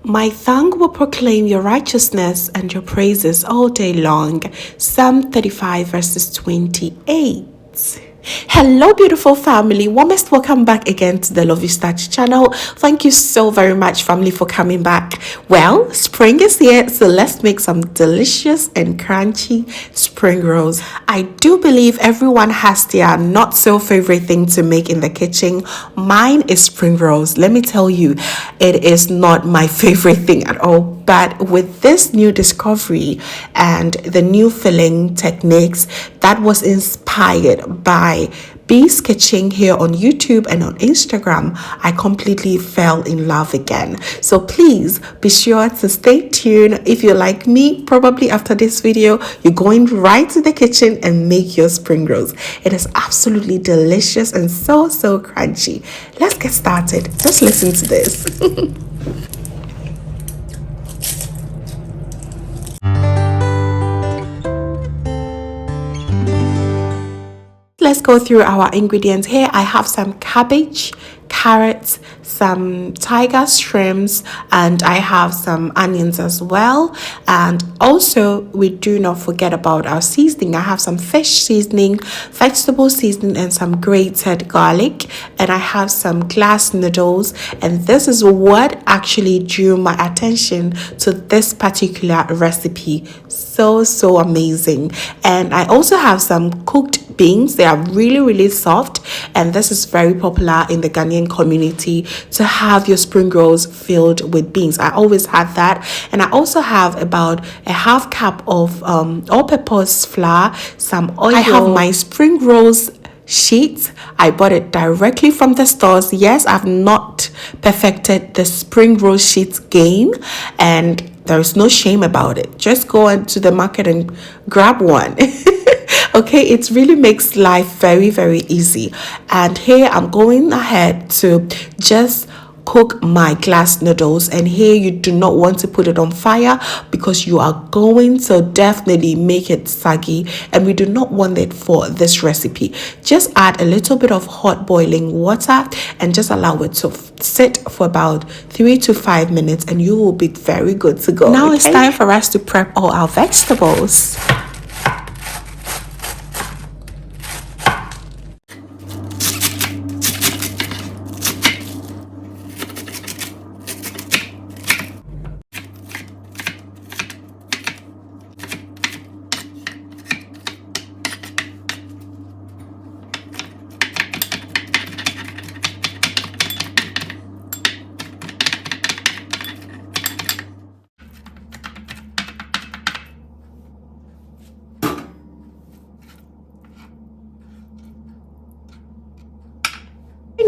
My tongue will proclaim your righteousness and your praises all day long. Psalm 35 verses 28. Hello beautiful family, warmest welcome back again to the Lovystouch channel. Thank you so very much family for coming back. Well, spring is here, so let's make some delicious and crunchy spring rolls. I do believe everyone has their not so favorite thing to make in the kitchen. Mine is spring rolls. Let me tell you, it is not my favorite thing at all. But with this new discovery and the new filling techniques that was inspired by B's Kitchen here on YouTube and on Instagram, I completely fell in love again. So please be sure to stay tuned. If you're like me, probably after this video, you're going right to the kitchen and make your spring rolls. It is absolutely delicious and so crunchy. Let's get started. Just listen to this. Let's go through our ingredients. Here I have some cabbage, carrots, some tiger shrimps, and I have some onions as well. And also we do not forget about our seasoning. I have some fish seasoning, vegetable seasoning, and some grated garlic, and I have some glass noodles. And this is what actually drew my attention to this particular recipe. So amazing. And I also have some cooked beans. They are really soft, and this is very popular in the Ghanaian community to have your spring rolls filled with beans. I always had that. And I also have about a half cup of all-purpose flour, some oil. I have my spring rolls sheet. I bought it directly from the stores. Yes, I've not perfected the spring roll sheet game, and there's no shame about it. Just go into the market and grab one. Okay, it really makes life very easy. And here I'm going ahead to just cook my glass noodles, and here you do not want to put it on fire because you are going to definitely make it soggy, and we do not want it for this recipe. Just add a little bit of hot boiling water and just allow it to sit for about 3 to 5 minutes, and you will be very good to go. Now it's time for us to prep all our vegetables.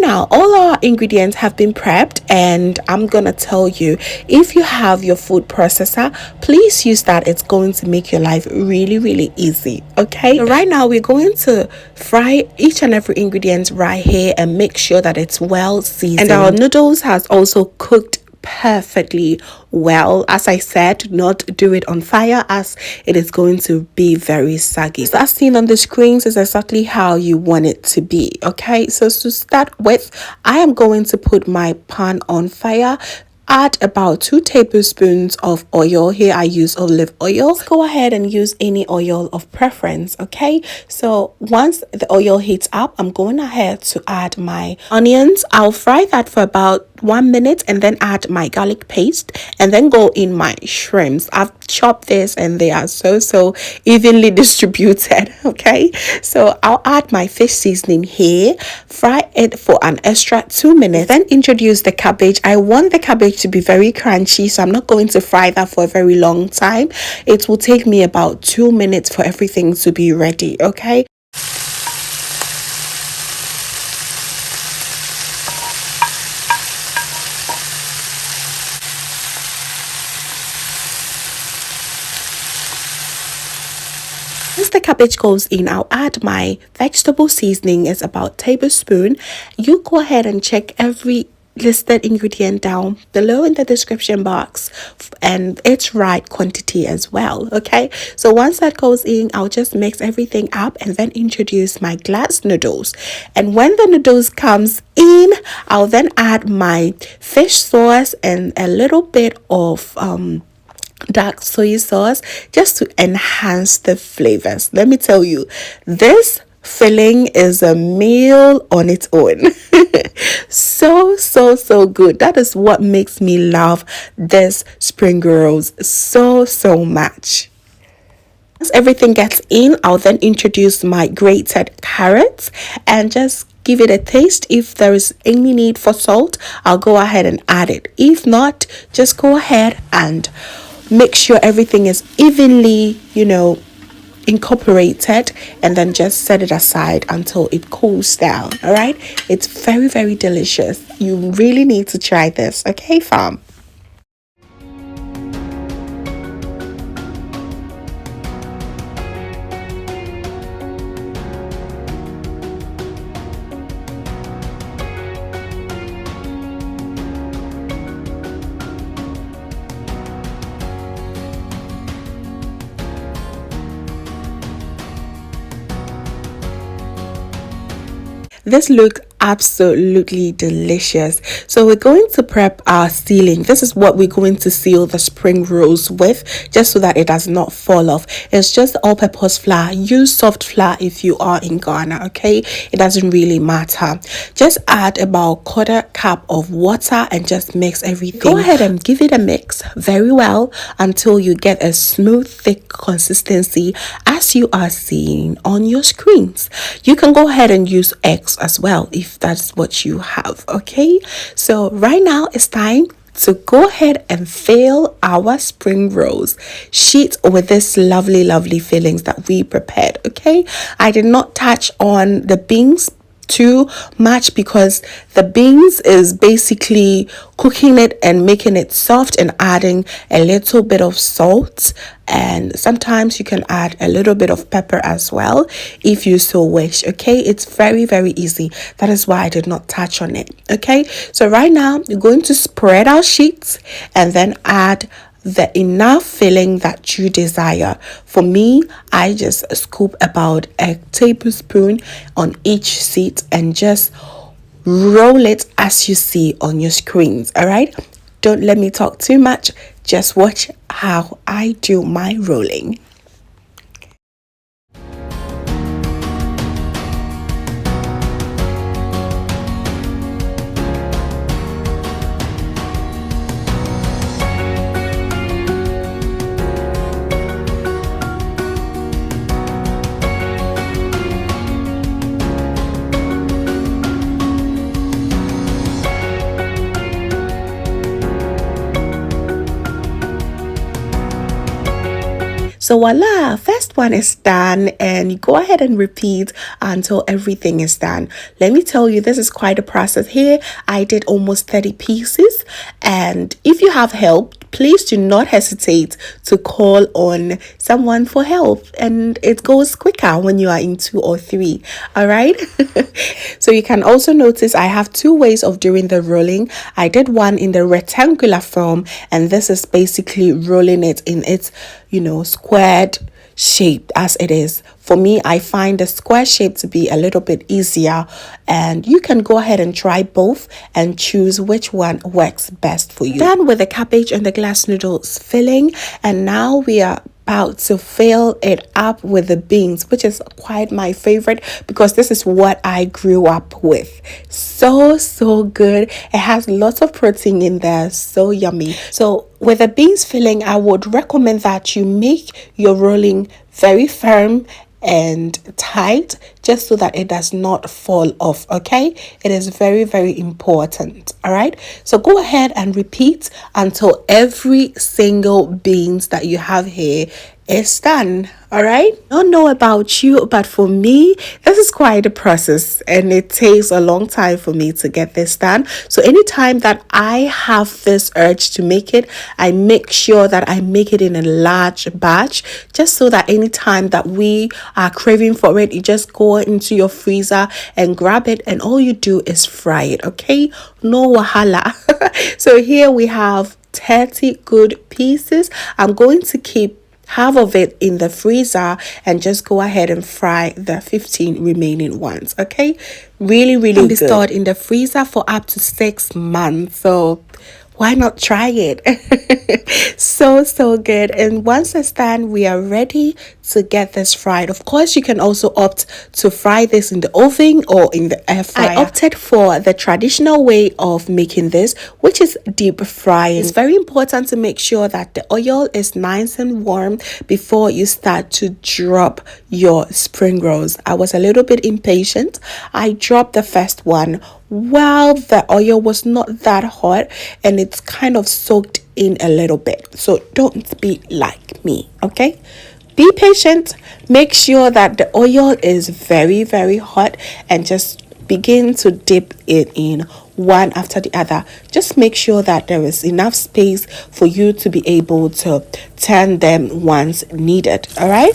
Now all our ingredients have been prepped, and I'm gonna tell you, if you have your food processor, please use that. It's going to make your life really easy. Okay, so right now we're going to fry each and every ingredient right here and make sure that it's well seasoned. And our noodles has also cooked perfectly well. As I said, do not do it on fire as it is going to be very soggy. So as seen on the screens is exactly how you want it to be. Okay, so to start with, I am going to put my pan on fire. Add about 2 tablespoons of oil. Here I use olive oil. Go ahead and use any oil of preference. Okay, so once the oil heats up, I'm going ahead to add my onions. I'll fry that for about 1 minute and then add my garlic paste and then go in my shrimps. I've chopped this and they are so evenly distributed. Okay, so I'll add my fish seasoning here, fry it for an extra 2 minutes, then introduce the cabbage. I want the cabbage to be very crunchy, so I'm not going to fry that for a very long time. It will take me about 2 minutes for everything to be ready. Okay, once the cabbage goes in, I'll add my vegetable seasoning. It's about a tablespoon. You go ahead and check every listed ingredient down below in the description box, and its right quantity as well. Okay, so once that goes in, I'll just mix everything up and then introduce my glass noodles. And when the noodles comes in, I'll then add my fish sauce and a little bit of dark soy sauce just to enhance the flavors. Let me tell you, this filling is a meal on its own. So good. That is what makes me love this spring rolls so much. Once everything gets in, I'll then introduce my grated carrots and just give it a taste. If there is any need for salt, I'll go ahead and add it. If not, just go ahead and make sure everything is evenly, incorporated, and then just set it aside until it cools down. All right, it's very delicious. You really need to try this. Okay, fam. This looked absolutely delicious. So we're going to prep our sealing. This is what we're going to seal the spring rolls with, just so that it does not fall off. It's just all-purpose flour. Use soft flour if you are in Ghana. Okay, it doesn't really matter. Just add about 1/4 cup of water and just mix everything. Go ahead and give it a mix very well until you get a smooth, thick consistency as you are seeing on your screens. You can go ahead and use eggs as well if that's what you have. Okay, so right now it's time to go ahead and fill our spring rolls sheet with this lovely fillings that we prepared. Okay, I did not touch on the beans too much because the beans is basically cooking it and making it soft and adding a little bit of salt, and sometimes you can add a little bit of pepper as well if you so wish. Okay, it's very easy. That is why I did not touch on it. Okay, so right now you're going to spread our sheets and then add the enough filling that you desire. For me, I just scoop about a tablespoon on each sheet and just roll it as you see on your screens. All right, don't let me talk too much, just watch how I do my rolling. So voila, first one is done, and you go ahead and repeat until everything is done. Let me tell you, this is quite a process here. I did almost 30 pieces, and if you have help, please do not hesitate to call on someone for help, and it goes quicker when you are in 2 or 3. All right. So you can also notice I have 2 ways of doing the rolling. I did one in the rectangular form, and this is basically rolling it in its squared shape as it is. For me, I find the square shape to be a little bit easier, and you can go ahead and try both and choose which one works best for you. Done with the cabbage and the glass noodles filling, and now we are about to fill it up with the beans, which is quite my favorite because this is what I grew up with. So good. It has lots of protein in there, so yummy. So with the beans filling, I would recommend that you make your rolling very firm and tight, just so that it does not fall off. Okay, it is very important. All right, so go ahead and repeat until every single beans that you have here it's done. All right. I don't know about you, but for me, this is quite a process and it takes a long time for me to get this done. So anytime that I have this urge to make it, I make sure that I make it in a large batch, just so that anytime that we are craving for it, you just go into your freezer and grab it, and all you do is fry it. Okay, no wahala. So here we have 30 good pieces. I'm going to keep half of it in the freezer and just go ahead and fry the 15 remaining ones. Okay, really good. Be stored in the freezer for up to 6 months, so why not try it? So good. And once it's done, we are ready to get this fried. Of course, you can also opt to fry this in the oven or in the air fryer. I opted for the traditional way of making this, which is deep frying. It's very important to make sure that the oil is nice and warm before you start to drop your spring rolls. I was a little bit impatient. I dropped the first one while the oil was not that hot, and it's kind of soaked in a little bit. So don't be like me, okay? Be patient. Make sure that the oil is very hot and just begin to dip it in one after the other. Just make sure that there is enough space for you to be able to turn them once needed. All right.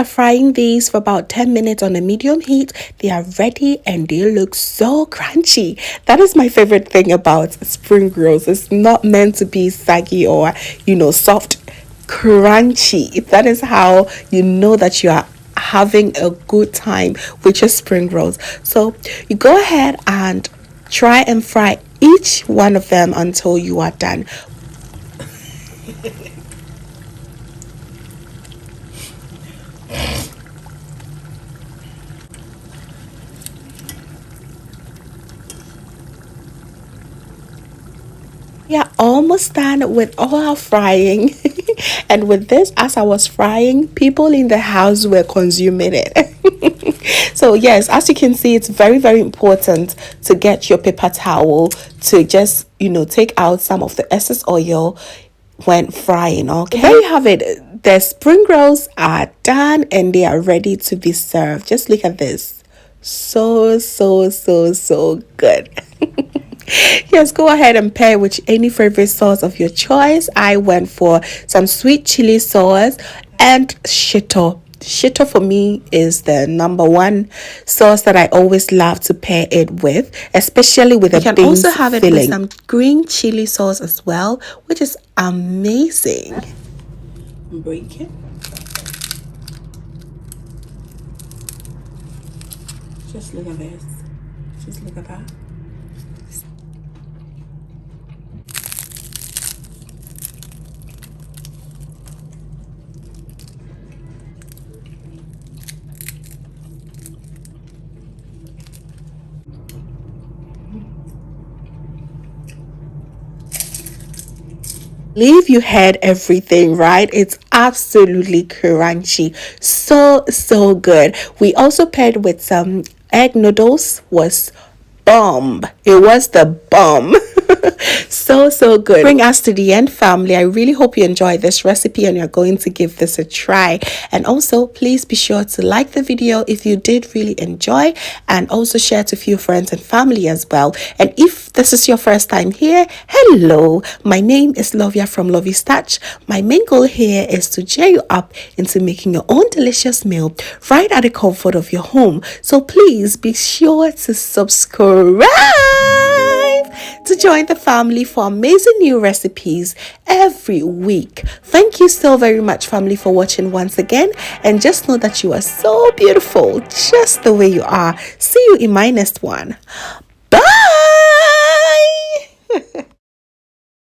After frying these for about 10 minutes on a medium heat, they are ready and they look so crunchy. That is my favorite thing about spring rolls. It's not meant to be saggy or, soft. Crunchy. That is how you know that you are having a good time with your spring rolls. So you go ahead and try and fry each one of them until you are done. We are almost done with all our frying. And with this, as I was frying, people in the house were consuming it. So yes, as you can see, it's very important to get your paper towel to just, take out some of the excess oil when frying. Okay, there you have it. The spring rolls are done and they are ready to be served. Just look at this. So good. Yes, go ahead and pair with any favorite sauce of your choice. I went for some sweet chili sauce and shito. Shito for me is the number one sauce that I always love to pair it with, especially with a beans filling. You can also have it with some green chili sauce as well, which is amazing. Break it. Just look at this. Just look at that. Believe you heard everything right. It's absolutely crunchy, so good. We also paired with some egg noodles. Was bomb. It was the bomb. So good. Bring us to the end, family. I really hope you enjoyed this recipe and you're going to give this a try. And also, please be sure to like the video if you did really enjoy, and also share to a few friends and family as well. And if this is your first time here, hello, my name is Lovia from Lovystouch. My main goal here is to cheer you up into making your own delicious meal right at the comfort of your home. So please be sure to subscribe to join the family for amazing new recipes every week. Thank you so very much, family, for watching once again, and just know that you are so beautiful just the way you are. See you in my next one. Bye.